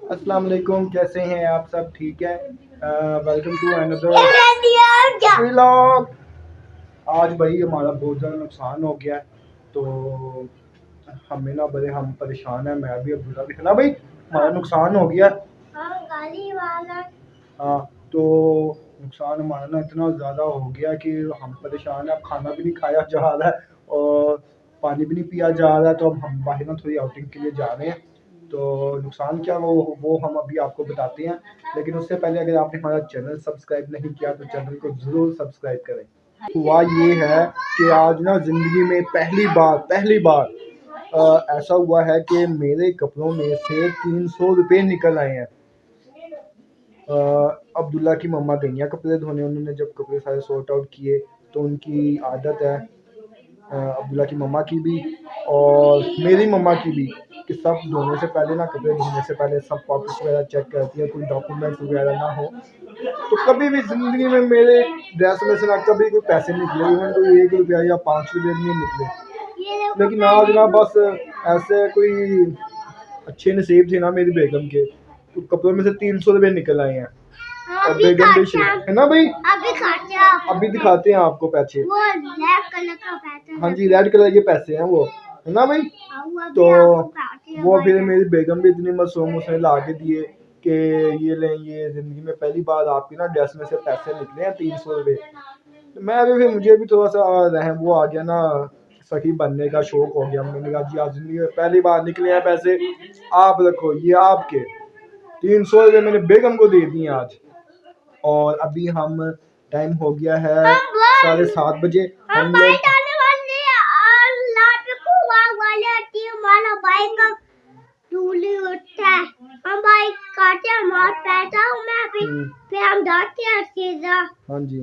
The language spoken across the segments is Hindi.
अस्सलाम वालेकुम, कैसे हैं आप सब? ठीक है। Welcome to another vlog. आज भाई हमारा बहुत ज़्यादा नुकसान हो गया है, तो हमें ना बड़े हम परेशान हैं। मैं भी अब्दुल्ला भी है ना भाई, हमारा नुकसान हो गया। हाँ, तो नुकसान हमारा ना इतना ज़्यादा हो गया कि हम परेशान हैं। अब खाना भी नहीं खाया जा रहा है और पानी भी नहीं पिया जा रहा है, तो अब हम बाहर ना थोड़ी आउटिंग के लिए जा रहे हैं। तो नुकसान क्या वो हम अभी आपको बताते हैं, लेकिन उससे पहले अगर आपने हमारा चैनल सब्सक्राइब नहीं किया तो चैनल को ज़रूर सब्सक्राइब करें। हुआ ये है कि आज ना ज़िंदगी में पहली बार ऐसा हुआ है कि मेरे कपड़ों में से 300 रुपये निकल आए हैं। अब्दुल्ला की मम्मा गई हैं कपड़े धोने। उन्होंने जब कपड़े सारे सॉर्ट आउट किए तो उनकी आदत है, अब्दुल्ला की मम्मा की भी और मेरी मम्मा की भी, कि सब धोने से पहले ना, कपड़े धोने से पहले सब पॉकेट्स वगैरह चेक करती है, कोई डॉक्यूमेंट्स वगैरह ना हो। तो कभी भी ज़िंदगी में मेरे ड्रेस में से ना कभी कोई पैसे निकले, इवन कोई 1 रुपया या 5 रुपये भी नहीं निकले। लेकिन आज ना बस ऐसे कोई अच्छे नसीब थे ना मेरी बेगम के, तो कपड़ों में से 300 रुपये निकल आए हैं। और बेगम भी है ना भाई, अभी दिखाते हैं आपको पैसे। वो रेड कलर का पैसा, हाँ जी, रेड कलर के पैसे हैं वो, है ना भाई। तो वो फिर मेरी बेगम भी इतनी मासूम, उसने ला के दिए कि ये लें, ये जिंदगी में पहली बार आपकी ना ड्रेस में से पैसे निकले हैं 300 रुपये। तो मैं भी फिर मुझे भी थोड़ा सा रहम वो आ गया ना, सखी बनने का शौक हो गया। मैंने कहा जी आज जिंदगी में पहली बार निकले हैं पैसे, आप रखो ये आपके 300 रुपये मैंने बेगम को दे दिए आज। और अभी हम टाइम हो गया है 7:30 बजे। हम लोग हाँ जी,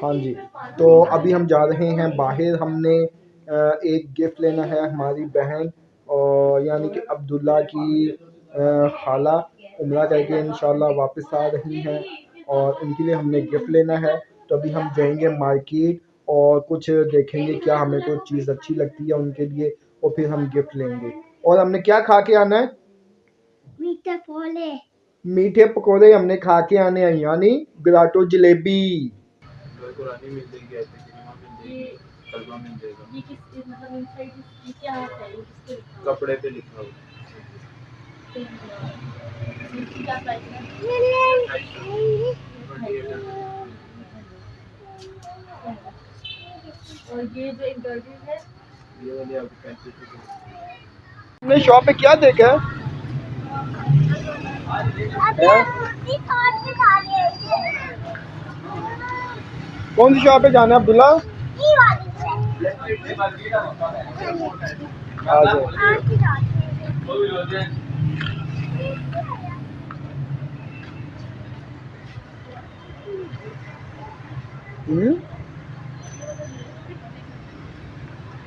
हाँ जी। तो अभी हम जा रहे हैं बाहर। हमने एक गिफ्ट लेना है हमारी बहन और यानी कि अब्दुल्ला की खाला उम्रा करके इंशाल्लाह वापस आ रही हैं और उनके लिए हमने गिफ्ट लेना है। तो अभी हम जाएंगे मार्केट और कुछ देखेंगे क्या हमें कोई चीज़ अच्छी लगती है उनके लिए, और फिर हम गिफ्ट लेंगे। और हमने क्या खा के आना है? मीठे पकोड़े हमने खा के आने हैं, यानी गराटो जलेबी। कुरानी मिल जाएगी, ऐसे सिनेमा मिल जाएगी, कलमा मिल जाएगा। ये किस मतलब इनसाइड ये क्या है? ये किसके कपड़े पे लिखा हुआ क्या प्राइस है? और ये जो इंटरव्यू है ये वाली आपकी 35 रुपये। शॉप पे क्या देखा है? कौन सी शॉप पे जाना है अब्दुल्ला? आ जाओ।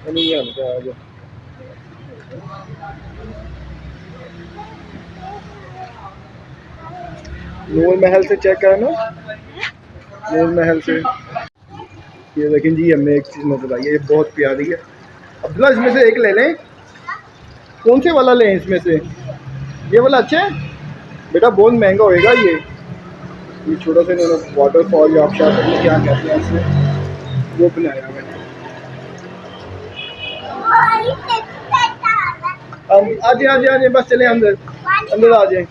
नहीं है क्या? आ जाओ। नूर महल से चेक करना, नूर महल से। ये देखें जी, हमें एक चीज़ नजर आई है, ये बहुत प्यारी है। अब्दुल्ला इसमें से एक ले लें। कौन से वाला लें इसमें से? ये वाला अच्छा है बेटा, बहुत महंगा होएगा ये छोटा सा इन्होंने वाटरफॉल या आप शायद क्या कहते हैं इसे, वो बनाया हुआ है। आजे आजे आजे, बस चले अंदर, अंदर आ जाए।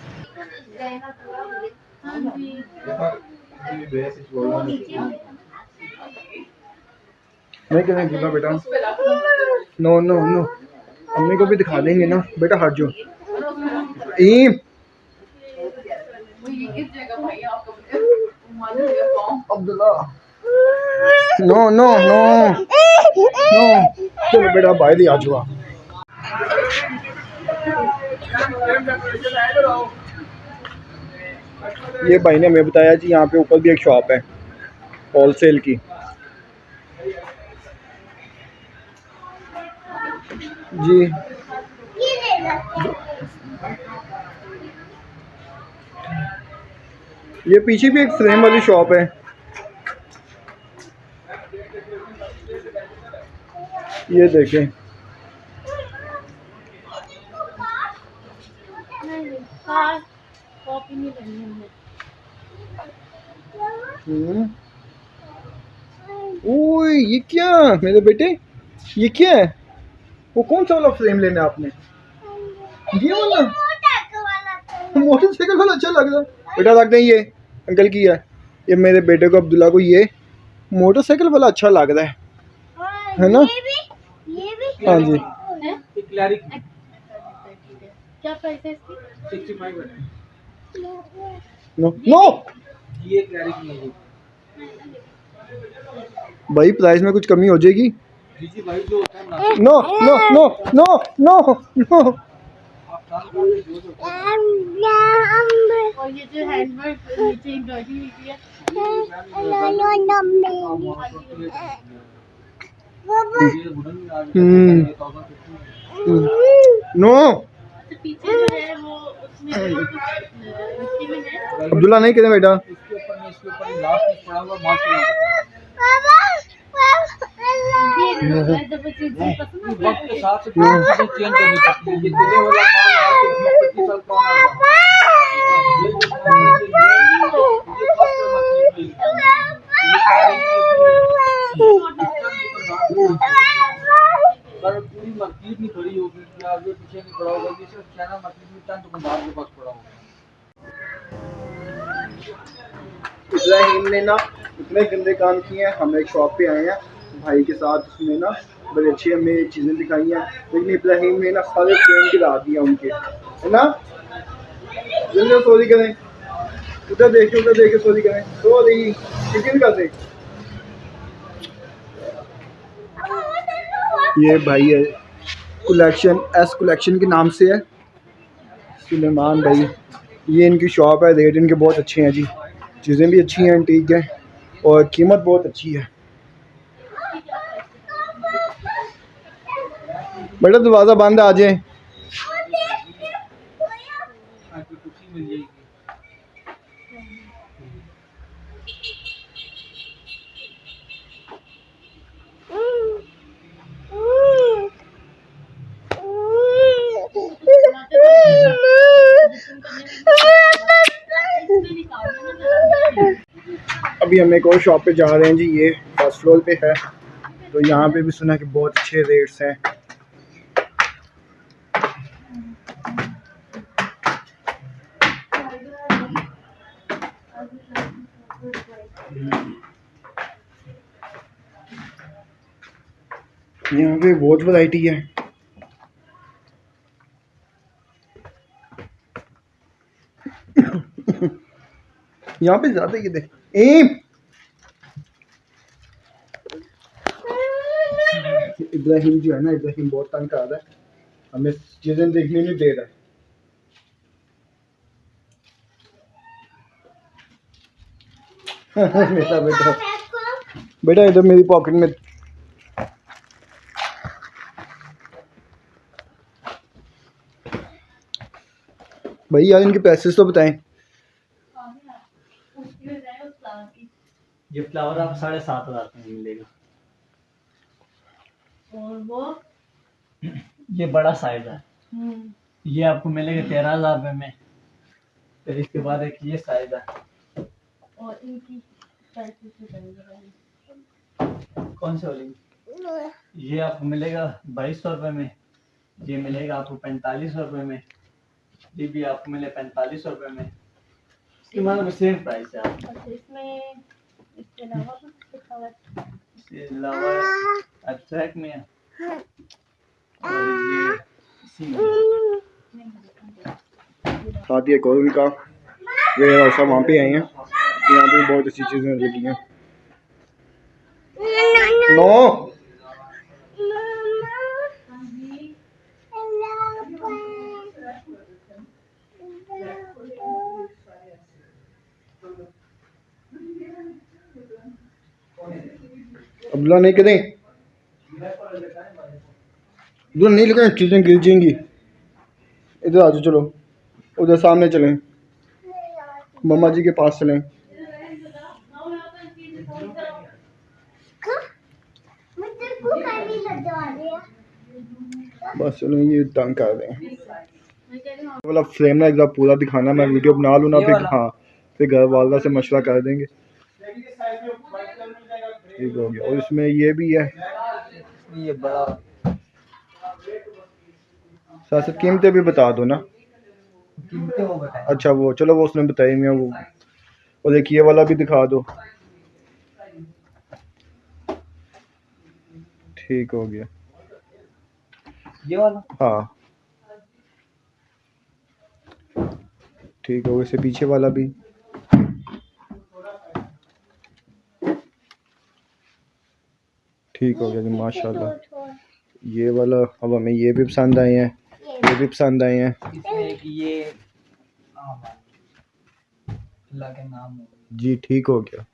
नहीं कहने दूंगा बेटा, नो नो नो, अम्मी को भी दिखा देंगे ना बेटा, हट जाओ। Abdullah no no no no, चलो बेटा बाहर ही आ जाओ। ये भाई ने हमें बताया जी यहाँ पे ऊपर भी एक शॉप है होलसेल की। जी ये पीछे भी एक फ्रेम वाली शॉप है। ये देखें, नहीं नहीं, हाँ कॉपी नहीं करनी हमने। ओए ये क्या मेरे बेटे, ये क्या है? वो कौन सा वाला फ्रेम लेना है आपने? ये वाला मोटरसाइकिल वाला अच्छा लग रहा है बेटा। लगता है ये अंकल की है। ये मेरे बेटे को अब्दुल्ला को ये मोटरसाइकिल वाला अच्छा लग रहा है ना? ये भी हाँ जी। क्या प्राइस है इसकी? 65 है। नो नो ये क्लैरिटी है भाई, प्राइस में कुछ कमी हो जाएगी। जी भाई, जो होता है ना, no no no no no no. आप काम करते जो जो होता है और ये जो हैंडवर्क नीचे एम्ब्रॉयडरी हुई है, ये वुडन आ नो अच्छा पीछे जो है वो उसमें जो कुछ लिखे हुए हैं। अब्दुल्ला नहीं कहते बेटा। इसके ऊपर में, इसके ऊपर लास्ट पीस पड़ा हुआ मास्क ये जब चीज पसंद वक्त के साथ चीजें चेंज करनी पड़ती है। ये दिले वाला काम आपको 20-25 साल पर पूरी मार्केट नहीं खड़ी होगी कि आगे पीछे नहीं खड़ा होगा। ये सिर्फ चाइना मार्केट में चंद दुकानदार के पास पड़ा होगा। इब्राहिम ने ना इतने गंदे काम किए हैं। हम एक शॉप पे आए हैं भाई के साथ, उसने ना बड़ी अच्छी हमें चीज़ें दिखाई हैं, लेकिन इब्राहिम ने ना सारे फ्रेम गिरा दिया उनके, है ना? जल्दी सॉरी करें, उधर देखे सॉरी करें। सॉरी किसी कर दे। ये भाई है कलेक्शन, एस कलेक्शन के नाम से है, सुलेमान भाई। ये इनकी शॉप है। रेट इनके बहुत अच्छे हैं जी, चीज़ें भी अच्छी हैं, ठीक है, और कीमत बहुत अच्छी है। बेटा दरवाज़ा बंद, आ जाए। आपकी कुर्सी मिल जाएगी। अभी हम एक और शॉप पे जा रहे हैं जी, ये फर्स्ट फ्लोर पे है। तो यहाँ पे भी सुना कि बहुत अच्छे रेट्स हैं। यहाँ पे बहुत वैरायटी है। यहाँ पे ज्यादा ये देख इब्राहिम जो है ना, इब्राहिम बहुत तंग कर रहा है, हमें चीजें देखने नहीं दे रहा है। मेरा बेटा, बेटा इधर मेरी पॉकेट में। भाई यार इनके पैसेस तो बताएं। ये फ्लावर आपको 7,500 में मिलेगा। और वो ये बड़ा साइज है, ये आपको मिलेगा 13,000 रुपये में। फिर इसके बाद एक ये साइज है। और इनकी प्राइस कौन से वाली? ये आपको मिलेगा 2,200 रुपये में। ये मिलेगा आपको 45 रुपये में। ये भी आपको मिले 45 रुपये में। इसके मतलब सेम प्राइस है आपका। अच्छा इसमें इसके अलावा कुछ लिखा हुआ है? इसके अलावा अट्रैक्ट में है, और ये इसी में। साथ ही एक और उनका वेयर हाउस है, वहाँ पे आए हैं। यहाँ पे बहुत अच्छी चीज़ें लगी हैं। नो अब्दुल्ला नहीं करें, अब्दुल्ला नहीं लगे, चीज़ें गिर जाएंगी। इधर आ जाओ, चलो उधर सामने चलें, मम्मा जी के पास चलें। बस चलो, ये तंग कर रहे हैं। मैं कह रही हूँ वाला फ्रेम ना एक बार पूरा दिखाना, मैं वीडियो बना लूँ ना ये फिर। वाला? हाँ, फिर घर वाला से मशवरा कर देंगे। ठीक हो गया। और इसमें ये भी है, ये बड़ा साथ साथ कीमतें भी बता दो ना। कीमतें वो बताएं। अच्छा वो चलो, वो उसने बताई मैं वो। और एक ये वाला भी दिखा दो। ठीक हो गया। ये वाला हाँ ठीक हो गया। इससे पीछे वाला भी। ठीक हो गया जी माशाल्लाह। ये वाला अब हमें ये भी पसंद आए हैं, ये भी पसंद आए हैं इसमें एक ये नाम है, अल्लाह के नाम है। जी। ठीक हो गया।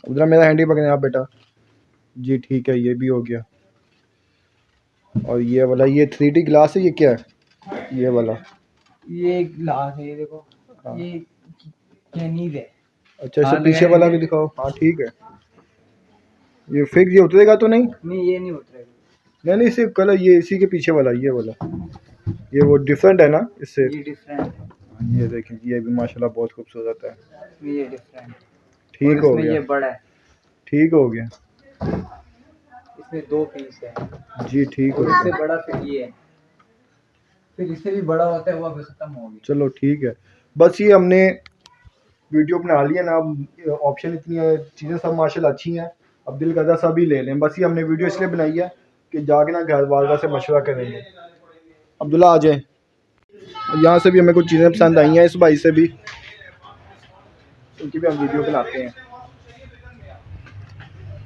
उधर मेरा हैंडी पकड़े आप बेटा जी। ठीक है, ये भी हो गया। और ये वाला, ये 3D ग्लास है, ये क्या है ये वाला? ये ग्लास है, ये देखो हाँ। ये कैनीज है। अच्छा, इससे हाँ, पीछे लगाएंगे। वाला भी दिखाओ। हाँ ठीक है। ये फिक्स, ये उतरेगा तो नहीं? नहीं ये नहीं उतरेगा। नहीं नहीं, सिर्फ कलर ये इसी के पीछे वाला, ये वाला, ये वो डिफरेंट है ना इससे। ये डिफरेंट है। ये देखें, ये भी माशाल्लाह बहुत खूबसूरत है। इसमें ये डिफरेंट है। ठीक और हो इसमें गया। ये बड़ा है। ठीक हो गया इसमें 2 पीस है। जी। ठीक हो और इससे गया। बड़ा फिर ये है। फिर इससे भी बड़ा होता है, वो अभी खत्म हो गया। चलो ठीक है। बस ये हमने वीडियो बना लिया ना। अब ऑप्शन इतनी है, चीज़ें सब माशाल्लाह अच्छी हैं। अब दिल करता सभी ले लें। बस ये हमने वीडियो इसलिए बनाई है कि जाके ना घर वाला से मशवरा करेंगे। अब्दुल्ला आ जाए। यहाँ से भी हमें कुछ चीज़ें पसंद आई हैं, इस भाई से भी, उनकी भी हम वीडियो बनाते हैं।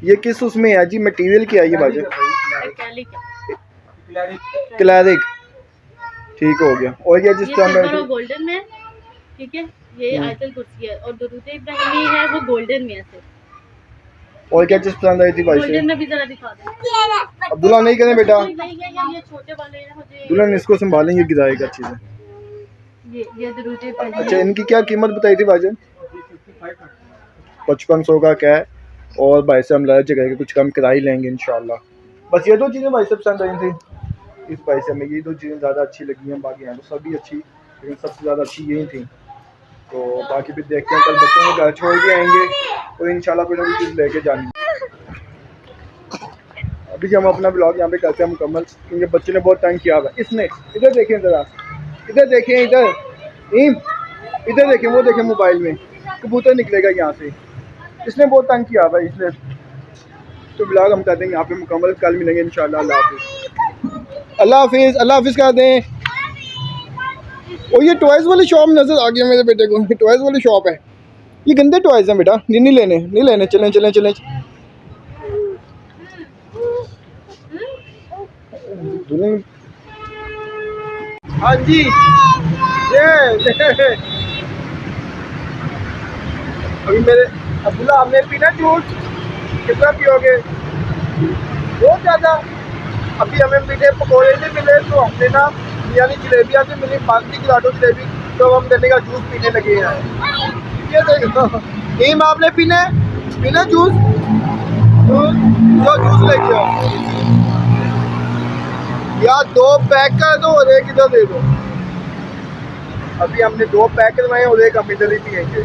ये किस उसमें है जी, मटेरियल क्या है ये बाजी? क्लैरिक। ठीक हो गया। और ये जिस तरह सिल्वर गोल्डन में है, ठीक है। ये आयतल कुर्सी है और दुरूद इब्राहिमी है, वो गोल्डन में है सिर्फ। और क्या चीज़ पसंद आई थी भाई से? गोल्डन में भी जरा दिखा दो। अब्दुल्ला नहीं करें बेटा, नहीं ये छोटे वाले हैं मुझे। दुल्हन इसको संभालेंगे, गिराएगा चीज़ें। ये दुरूद इब्राहिमी। अच्छा, इनकी क्या कीमत बताई थी भाईजान? 5500 का क्या है। और भाई से हम लाए जगह के कुछ कम करा ही लेंगे इंशाल्लाह। बस ये 2 चीज़ें भाई से पसंद आई थी। इस भाई से हमें ये 2 चीज़ें ज़्यादा अच्छी लगी हैं। बाकी हैं तो सभी अच्छी, लेकिन सबसे ज़्यादा अच्छी यही थी। तो बाकी भी देखते हैं, कल बच्चों को घर छोड़ के आएंगे तो इंशाल्लाह कोई ना कोई चीज़ लेके जानी। अभी हम अपना ब्लॉग यहाँ पे करते हैं मुकम्मल, क्योंकि बच्चे ने बहुत तंग किया हुआ है। इसने इधर देखें ज़रा, इधर देखें, इधर देखें, वो देखें मोबाइल में कबूतर निकलेगा यहाँ से। इसने बहुत तंग किया हुआ है इसलिए। तो ब्लॉग हम करते हैं यहाँ पे मुकम्मल, कल मिलेंगे इंशाल्लाह। अल्लाह हाफिज़। अल्लाह हाफिज़। अल्लाह हाफिज़ कर दें। और ये टॉयज़ वाली शॉप नज़र आ गया मेरे बेटे को। टॉयज़ वाली शॉप है। ये गंदे टॉयज़ हैं बेटा, नहीं लेने, नहीं लेने। चलें चलें चलें। दुल्हन हाँ जी। ये अभी मेरे अब्दुल्ला, आपने पीना जूस? कितना पियोगे? बहुत ज़्यादा। अभी हमें मीठे पकौड़े नहीं मिले तो हमने ना यानी जलेबियाँ से मिली, 5 की लाडो जलेबी, तो हम गन्ने का जूस पीने लगे हैं। ये देखो, नीम आपने पीना जूस? तो जो जूस लेके आओ या 2 पैक कर दो और 1 इधर दे दो। अभी हमने 2 पैक करवाए और 1 हम इधर ही पियेंगे।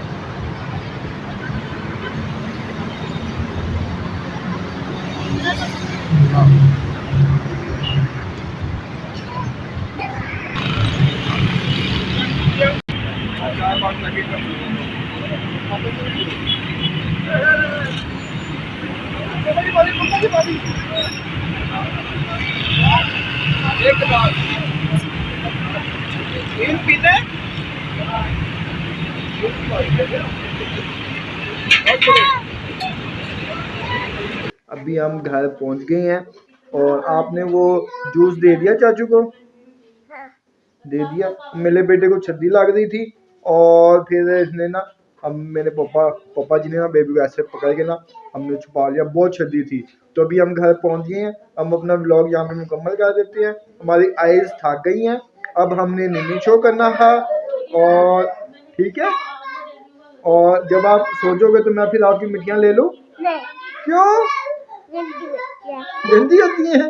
अभी हम घर पहुंच गए हैं और आपने वो जूस दे दिया चाचू को? दे दिया। मेरे बेटे को छद्दी लग रही थी और फिर इसने ना, हम मेरे पापा जी ने ना बेबी को ऐसे पकड़ के ना हमने छुपा लिया, बहुत छद्दी थी। तो अभी हम घर पहुंच गए हैं। हम अपना व्लॉग यहाँ पे मुकम्मल कर देते हैं। हमारी आइज़ थक गई हैं, अब हमने नीनी शो करना था। और ठीक है, और जब आप सोचोगे तो मैं फिर आपकी मिट्टियाँ ले लूँ? क्यों? गंदी होती हैं।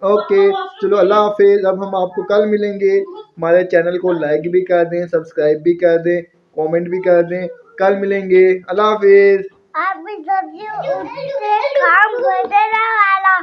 ओके चलो अल्लाह हाफिज। अब हम आपको कल मिलेंगे। हमारे चैनल को लाइक भी कर दें, सब्सक्राइब भी कर दें, कमेंट भी कर दें। कल मिलेंगे। अल्लाह हाफिज। आप भी सब्जी उठते काम करते ना वाला।